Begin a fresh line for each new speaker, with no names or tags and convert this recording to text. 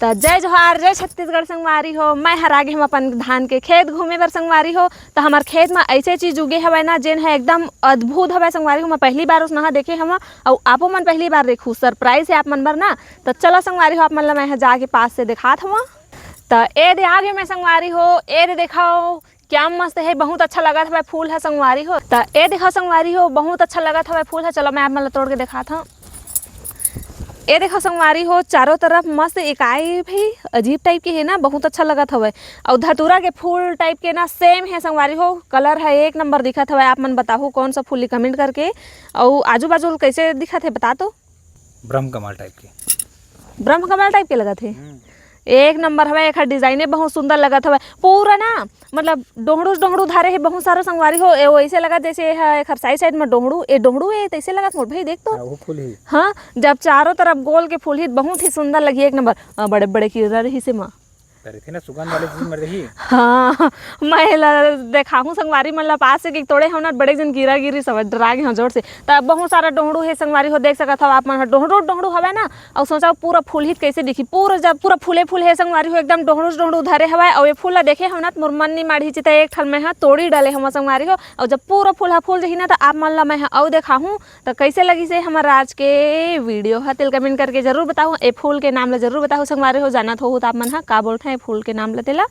तो जय जोहार जय छत्तीसगढ़ संगवारी हो। मैं हर आगे हम अपन धान के खेत घूमे बर संगवारी हो। तो हमार खेत में ऐसे चीज उगे हवे ना जेन है एकदम अद्भुत हवे संगवारी हो। मैं पहली बार उस नहा देखे हम और आपो मन पहली बार देखू। सरप्राइज है आप मन बर ना। तो चलो संगवारी हो आप मन ला मैं जाके पास से दिखात हूँ। तो ए दे आगे मैं संगवारी हो ए दे देखाओ क्या मस्त है, बहुत अच्छा लगत हवे फूल है संगवारी हो। तो ए देखो संगवारी हो बहुत अच्छा लगत हवे फूल है। चलो मैं आप मन ला तोड़ के दिखात हूँ। ये देखो संगवारी हो चारों तरफ मस्त इकाई भी अजीब टाइप की है ना, बहुत अच्छा लगत हवे। और धतूरा के फूल टाइप के ना सेम है संगवारी हो। कलर है एक नंबर दिखत हवे। आप मन बताओ कौन सा फूल कमेंट करके। और आजू बाजू कैसे दिखत है बता तो।
ब्रह्म कमल टाइप के।
ब्रह्म कमल टाइप के लगत है। एक नंबर हवे। एक डिजाइने बहुत सुंदर लगत हवे। पूरा ना मतलब डोंगड़ू धारे है बहुत सारा संगवारी हो। ऐसे लगा जैसे एक साइड में डोंगड़ू है तैसे लगत मोर भाई देख तो।
वो फूल ही
हाँ जब चारों तरफ गोल के फूल ही बहुत ही सुंदर लगी एक नंबर। बड़े बड़े कीड़ा रही से माँ
थे ना सुगंध वाले चीज मर रही।
हाँ मैं देखाऊँ संगवारी मन ला पास से कि तोड़े हम ना बड़े जन गिरा गिरी सब डरा गए जोर से। तब बहुत सारा डोंगड़ू है संगवारी हो देख सकत हो आप मन। डोंगड़ू हवे ना और सोचा पूरा फूल ही कैसे दिखी। पूरा जब पूरा फूल है संगवारी हो एकदम डोंगड़ू धरे हवे। और ये फूल ला देखे हम ना मोर मन नहीं माढ़ी चिता एक ठल में तोड़ी डाले हम संगवारी हो। और जब पूरा फूल जही ना तो आप मन ला मैं और देखाऊँ तो कैसे लगी से हमारा आज के वीडियो है तिल कमेंट करके जरूर बताओ। ए फूल के नाम ला जरूर बताओ संगवारी हो। जानत हो तो आप मन का बोलते हैं फूल के नाम ला तेला।